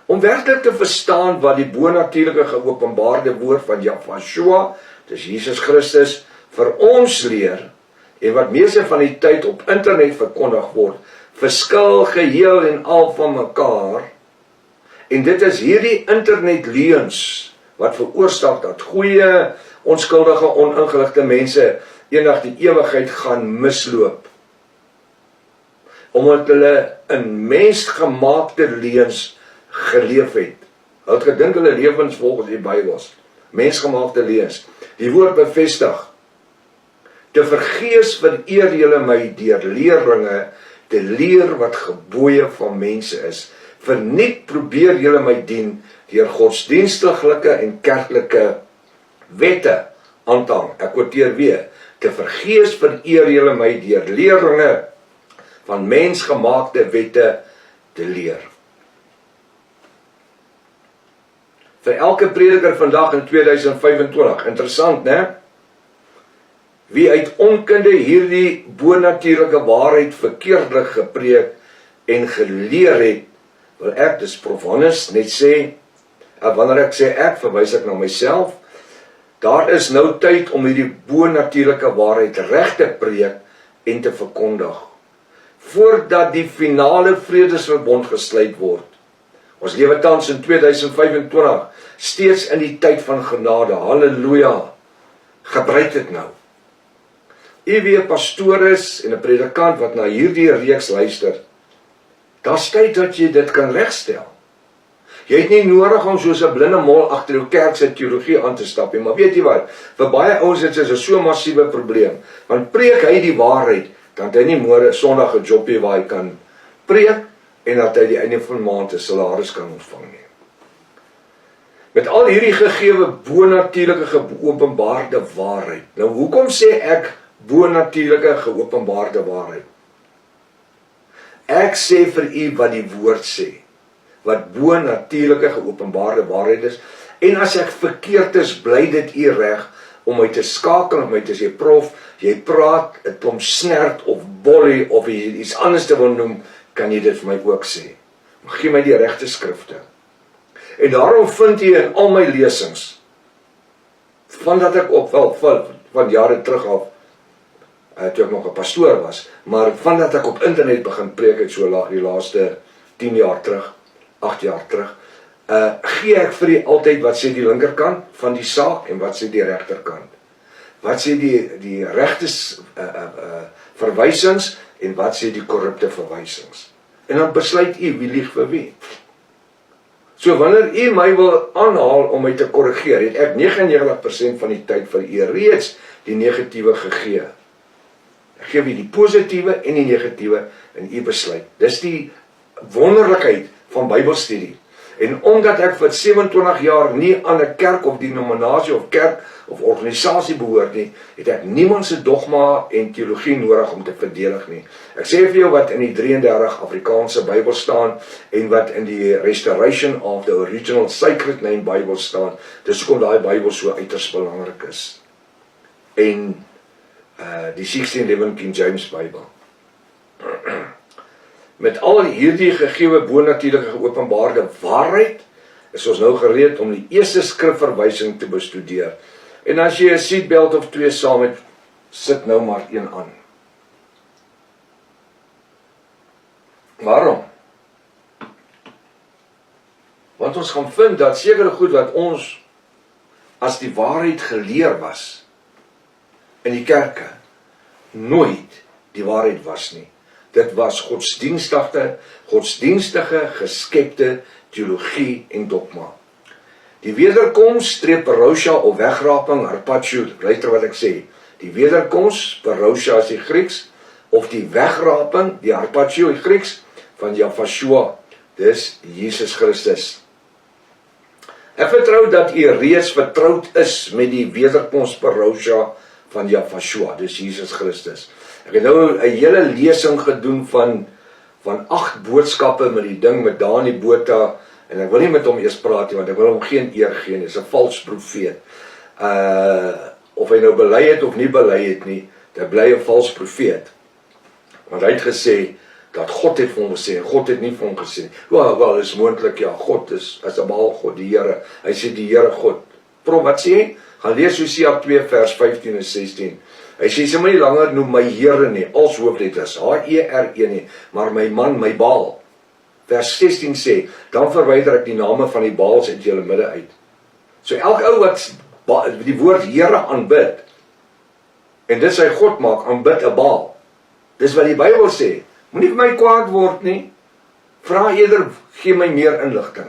Om werklik te verstaan wat die bonatuurlike geopenbaarde woord van Yahshua, dis Jesus Christus, vir ons leer, en wat meeste van die tyd op internet verkondig word, verskil geheel en al van mekaar, en dit is hierdie internetleuns, wat veroorsaak dat goeie, onskuldige, oningeligte mense eendag die ewigheid gaan misloop. Omdat hulle in mensgemaakte leuns geleef het. Hulle het gedink hulle lewens volgens die Bybels. Mensgemaakte leuns. Die woord bevestig. Te vergees vereer julle my deur leerlinge te leer wat gebooie van mense is. Verniet probeer julle my dien deur godsdienstige en kerklike wette aan te hang. Ek quoteer weer. Te vergees vereer julle my deur leerlinge van mensgemaakte wette te leer. Vir elke prediker vandag in 2025, interessant, né? Wie uit onkunde hierdie bonatuurlike waarheid verkeerdelik gepreek en geleer het, wil ek, dis Profanus, net sê, wanneer ek sê ek, verwys ek na myself, daar is nou tyd om hierdie bonatuurlike waarheid reg te preek en te verkondig, voordat die finale vredesverbond gesluit word. Ons lewe tans in 2025, steeds in die tyd van genade, halleluja, gebruik dit nou. U wie 'n pastoor is en 'n predikant wat na hierdie reeks luister, daar's tyd dat jy dit kan regstel. Jy het nie nodig om soos 'n blinde mol agter jou kerk se teologie aan te stap nie, maar weet jy wat, vir baie ouens is dit so 'n massiewe probleem, want preek hy die waarheid, dan het hy nie môre Sondag 'n jobbie waar hy kan preek, en dat hy die einde van die maand 'n salaris kan ontvang nie. Met al hierdie gegewe bonatuurlike geopenbaarde waarheid, nou hoekom sê ek bonatuurlike geopenbaarde waarheid? Ek sê vir u wat die woord sê, wat bonatuurlike geopenbaarde waarheid is, en as ek verkeerd is, bly dit u reg om my te skakel, om my te sê, prof, jy praat, het klomp snert, of bolly, of jy iets anders te wil noem, kan jy dit vir my ook sê. Maar gee my die regte skrifte. En daarom vind jy in al my lesings, vandat ek van jare terug af, toe ek nog 'n pastoor was, maar vandat ek op internet begin preek het, so die laaste 10 jaar terug, 8 jaar terug, gee ek vir die altyd wat sê die linkerkant van die saak, en wat sê die regterkant. Wat sê die regte verwysings, en wat sê die korrupte verwysings. En dan besluit u wie lieg vir wie. So wanneer u my wil aanhaal om my te korrigeer, het ek 99% van die tyd vir u reeds die negatiewe gegee. Ek gee wie die positiewe en die negatiewe in u besluit. Dis die wonderlikheid van Bybelstudie. En omdat ek vir 27 jaar nie aan 'n kerk of denominasie of kerk of organisasie behoort nie, het ek niemand se dogma en teologie nodig om te verdedig nie. Ek sê vir jou wat in die 33 Afrikaanse Bybel staan en wat in die Restoration of the Original Sacred Name Bybel staan. Dis hoekom daai Bybel so uiters belangrik is. En die 1611 King James Bybel. Met al hierdie gegewe bonatuurlike geopenbaarde waarheid, is ons nou gereed om die eerste skrifverwysing te bestudeer. En as jy 'n seatbelt of 2 saam het, sit nou maar een aan. Waarom? Want ons gaan vind dat sekere goed wat ons as die waarheid geleer was in die kerke, nooit die waarheid was nie. Dit was godsdienstige, geskepte teologie en dogma. Die wederkoms, parousia of wegraping, harpazo, luister wat ek sê. Die wederkoms, parousia is die Grieks, of die wegraping, die harpazo die Grieks, van Yahshua, dis Jesus Christus. Ek vertrou dat u reeds vertroud is met die wederkoms parousia van Yahshua, dis Jesus Christus. Ek het nou 'n hele lesing gedoen van 8 boodskappe met die ding met Dani Botha, en ek wil nie met hom eers praat nie, want ek wil hom geen eer gee nie, is 'n vals profeet. Of hy nou bely het of nie bely het nie, dit bly 'n vals profeet. Want hy het gesê dat God het vir hom gesê, en God het nie vir hom gesê, wel, is moontlik, ja, God is 'n Baal God, die Here, hy sê die Here God. Prof, wat sê hy? Gaan lees Hosea 2 vers 15 en 16. Hy sê, sy moet nie langer noem my Here nie, als hoofletters, H-E-R-E nie, maar my man, my Baal. Vers 16 sê, dan verwyder ek die name van die Baals uit julle midde uit. So elke ou wat die woord Here aanbid, en dit sy God maak, aanbid 'n Baal. Dis wat die Bybel sê. Moenie vir my kwaad word nie. Vra eerder, gee my meer inligting.